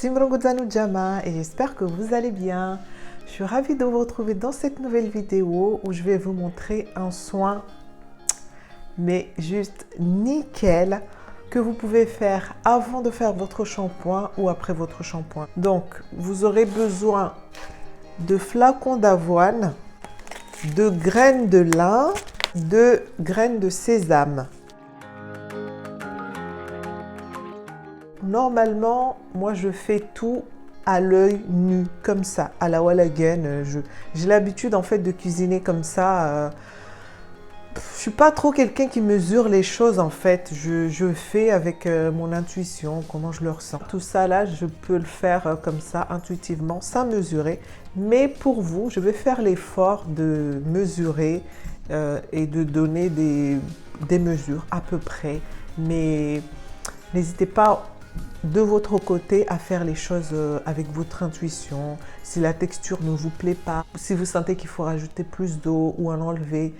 Timrongodzanu Jama et j'espère que vous allez bien. Je suis ravie de vous retrouver dans cette nouvelle vidéo où je vais vous montrer un soin mais juste nickel que vous pouvez faire avant de faire votre shampoing ou après votre shampoing. Donc, vous aurez besoin de flacons d'avoine, de graines de lin, de graines de sésame. Normalement, moi je fais tout à l'œil nu, comme ça, à la walagen. J'ai l'habitude en fait de cuisiner comme ça. Je suis pas trop quelqu'un qui mesure les choses en fait. Je fais avec mon intuition, comment je le ressens. Tout ça là, je peux le faire comme ça, intuitivement, sans mesurer. Mais pour vous, je vais faire l'effort de mesurer et de donner des mesures à peu près. Mais n'hésitez pas de votre côté à faire les choses avec votre intuition. Si la texture ne vous plaît pas, si vous sentez qu'il faut rajouter plus d'eau ou en enlever,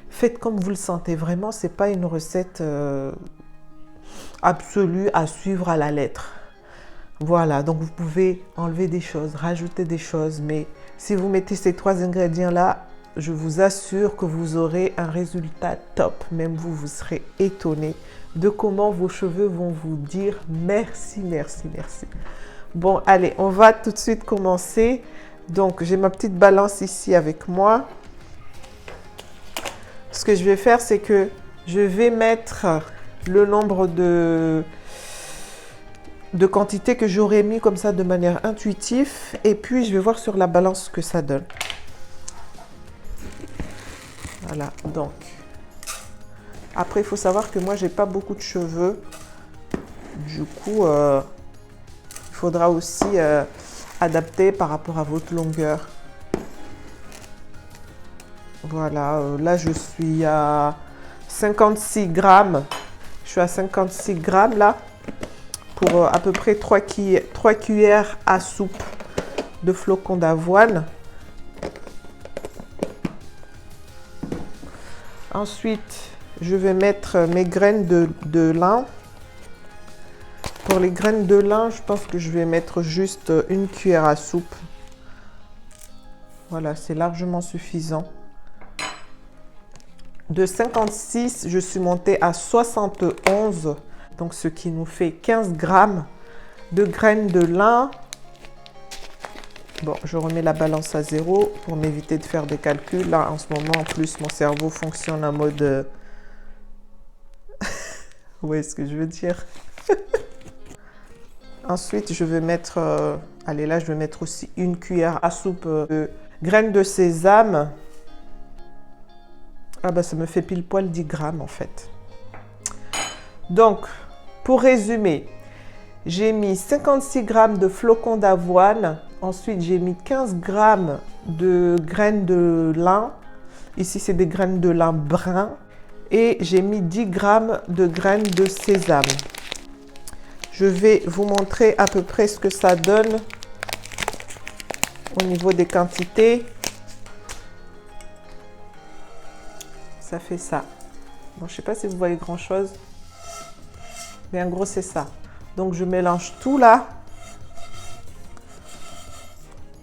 faites comme vous le sentez. Vraiment, ce n'est pas une recette absolue à suivre à la lettre. Voilà, donc vous pouvez enlever des choses, rajouter des choses, mais si vous mettez ces 3 ingrédients-là, je vous assure que vous aurez un résultat top. Même vous, vous serez étonné de comment vos cheveux vont vous dire merci, merci, merci. Bon, allez, on va tout de suite commencer. Donc, j'ai ma petite balance ici avec moi. Ce que je vais faire, c'est que je vais mettre le nombre de quantités que j'aurais mis comme ça de manière intuitive. Et puis, je vais voir sur la balance ce que ça donne. Voilà, donc. Après, il faut savoir que moi, j'ai pas beaucoup de cheveux. Du coup, il faudra aussi adapter par rapport à votre longueur. Voilà, là, je suis à 56 grammes. Je suis à 56 grammes, là, pour à peu près 3 cuillères à soupe de flocons d'avoine. Ensuite, je vais mettre mes graines de lin. Pour les graines de lin, je pense que je vais mettre juste 1 cuillère à soupe. Voilà, c'est largement suffisant. De 56, je suis montée à 71, donc ce qui nous fait 15 grammes de graines de lin. Bon, je remets la balance à 0 pour m'éviter de faire des calculs. Là, en ce moment, en plus, mon cerveau fonctionne en mode... Vous voyez ce que je veux dire? Ensuite, je vais mettre... allez, là, je vais mettre aussi 1 cuillère à soupe de graines de sésame. Ah bah, ça me fait pile poil 10 grammes, en fait. Donc, pour résumer, j'ai mis 56 grammes de flocons d'avoine. Ensuite, j'ai mis 15 grammes de graines de lin. Ici, c'est des graines de lin brun. Et j'ai mis 10 grammes de graines de sésame. Je vais vous montrer à peu près ce que ça donne au niveau des quantités. Ça fait ça. Bon, je ne sais pas si vous voyez grand chose. Mais en gros, c'est ça. Donc, je mélange tout là.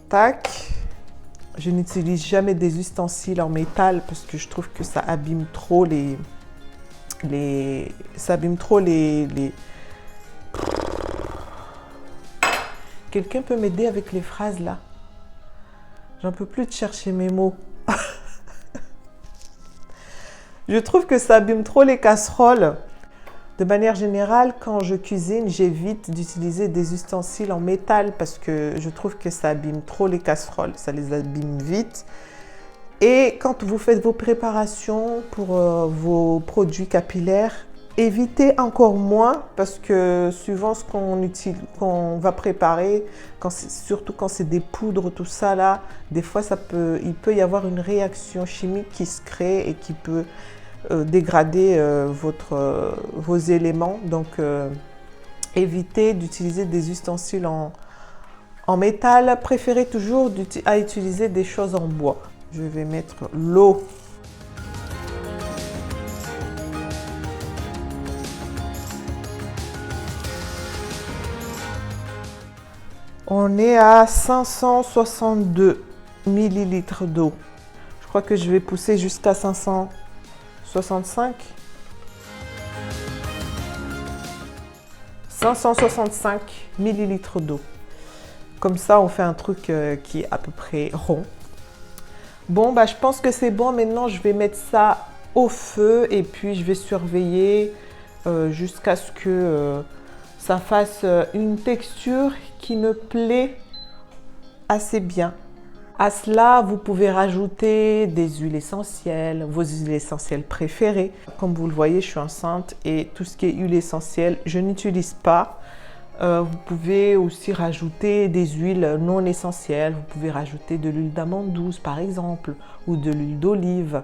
Tac. Je n'utilise jamais des ustensiles en métal parce que je trouve que ça abîme trop ça abîme trop les... Quelqu'un peut m'aider avec les phrases là? J'en peux plus de chercher mes mots. Je trouve que ça abîme trop les casseroles. De manière générale, quand je cuisine, j'évite d'utiliser des ustensiles en métal parce que je trouve que ça abîme trop les casseroles. Ça les abîme vite. Et quand vous faites vos préparations pour vos produits capillaires, évitez encore moins parce que suivant ce qu'on va préparer, surtout quand c'est des poudres, tout ça là, des fois il peut y avoir une réaction chimique qui se crée et qui peut dégrader vos éléments. Donc, évitez d'utiliser des ustensiles en métal. Préférez toujours à utiliser des choses en bois. Je vais mettre l'eau. On est à 562 millilitres d'eau. Je crois que je vais pousser jusqu'à 565. 565 millilitres d'eau. Comme ça, on fait un truc qui est à peu près rond. Bon, bah, je pense que c'est bon. Maintenant, je vais mettre ça au feu et puis je vais surveiller jusqu'à ce que ça fasse une texture qui me plaît assez bien. À cela, vous pouvez rajouter des huiles essentielles, vos huiles essentielles préférées. Comme vous le voyez, je suis enceinte et tout ce qui est huile essentielle, je n'utilise pas. Vous pouvez aussi rajouter des huiles non essentielles. Vous pouvez rajouter de l'huile d'amande douce, par exemple, ou de l'huile d'olive.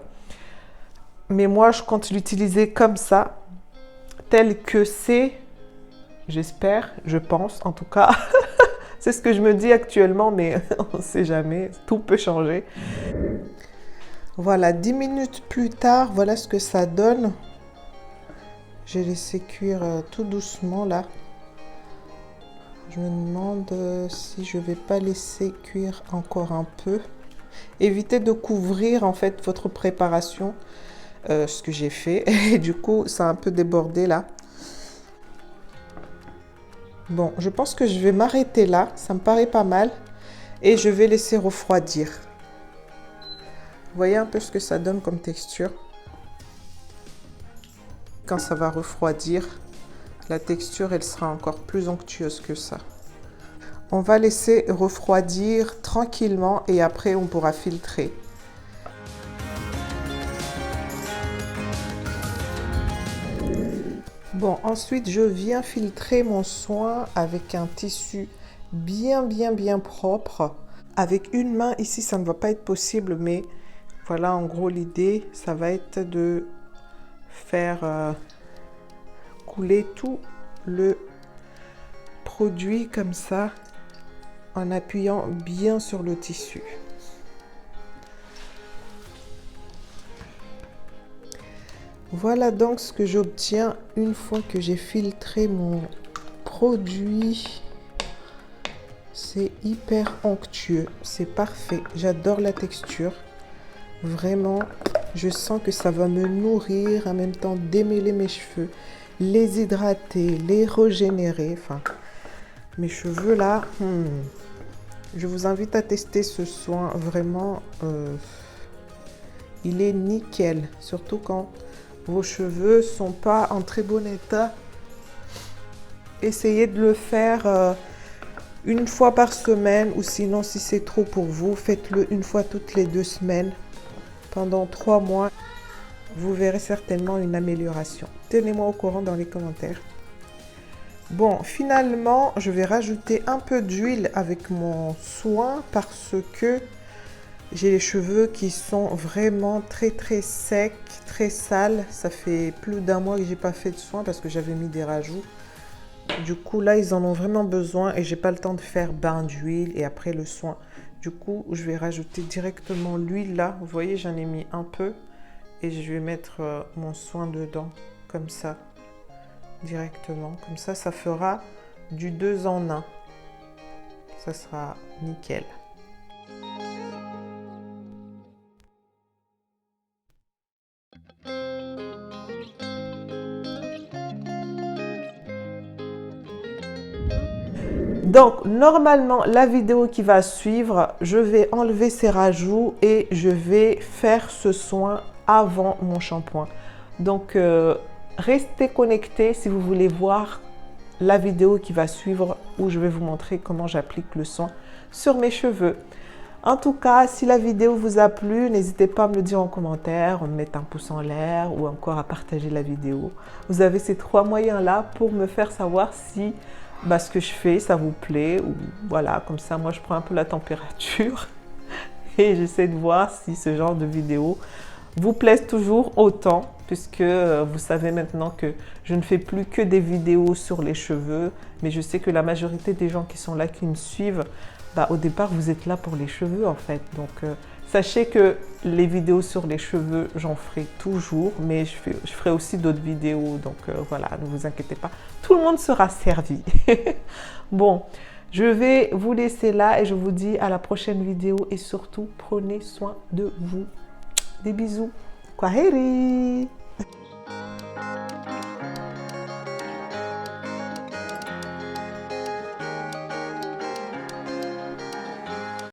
Mais moi, je compte l'utiliser comme ça, tel que c'est, j'espère, je pense en tout cas. C'est ce que je me dis actuellement, mais on ne sait jamais, tout peut changer. Voilà, 10 minutes plus tard, voilà ce que ça donne. J'ai laissé cuire tout doucement là. Je me demande si je ne vais pas laisser cuire encore un peu. Évitez de couvrir en fait votre préparation, ce que j'ai fait. Et du coup, ça a un peu débordé là. Bon, je pense que je vais m'arrêter là, ça me paraît pas mal. Et je vais laisser refroidir. Vous voyez un peu ce que ça donne comme texture. Quand ça va refroidir, la texture, elle sera encore plus onctueuse que ça. On va laisser refroidir tranquillement et après on pourra filtrer. Bon, ensuite, je viens filtrer mon soin avec un tissu bien propre. Avec une main, ici, ça ne va pas être possible, mais voilà, en gros, l'idée, ça va être de faire couler tout le produit comme ça, en appuyant bien sur le tissu. Voilà donc ce que j'obtiens une fois que j'ai filtré mon produit. C'est hyper onctueux, c'est parfait. J'adore la texture. Vraiment, je sens que ça va me nourrir, en même temps démêler mes cheveux, les hydrater, les régénérer. Enfin, mes cheveux là, je vous invite à tester ce soin. Vraiment, il est nickel, surtout quand vos cheveux sont pas en très bon état. Essayez de le faire une fois par semaine, ou sinon si c'est trop pour vous, faites-le une fois toutes les 2 semaines pendant 3 mois. Vous verrez certainement une amélioration. Tenez-moi au courant dans les commentaires. Bon, finalement, je vais rajouter un peu d'huile avec mon soin parce que j'ai les cheveux qui sont vraiment très secs, très sales. Ça fait plus d'1 mois que j'ai pas fait de soin parce que j'avais mis des rajouts. Du coup, là, ils en ont vraiment besoin et j'ai pas le temps de faire bain d'huile et après le soin. Du coup, je vais rajouter directement l'huile là. Vous voyez, j'en ai mis un peu et je vais mettre mon soin dedans comme ça, directement. Comme ça, ça fera du 2 en 1. Ça sera nickel. Donc, normalement, la vidéo qui va suivre, je vais enlever ces rajouts et je vais faire ce soin avant mon shampoing. Donc, restez connectés si vous voulez voir la vidéo qui va suivre où je vais vous montrer comment j'applique le soin sur mes cheveux. En tout cas, si la vidéo vous a plu, n'hésitez pas à me le dire en commentaire, en me mettre un pouce en l'air ou encore à partager la vidéo. Vous avez ces 3 moyens-là pour me faire savoir si ce que je fais, ça vous plaît. Ou voilà, comme ça, moi, je prends un peu la température et j'essaie de voir si ce genre de vidéo vous plaise toujours autant, puisque vous savez maintenant que je ne fais plus que des vidéos sur les cheveux, mais je sais que la majorité des gens qui sont là, qui me suivent, au départ, vous êtes là pour les cheveux en fait. Donc, sachez que les vidéos sur les cheveux, j'en ferai toujours, mais je ferai aussi d'autres vidéos. Donc, voilà, ne vous inquiétez pas. Tout le monde sera servi. Bon, Je vais vous laisser là et je vous dis à la prochaine vidéo. Et surtout, prenez soin de vous. Des bisous. Kwaheri!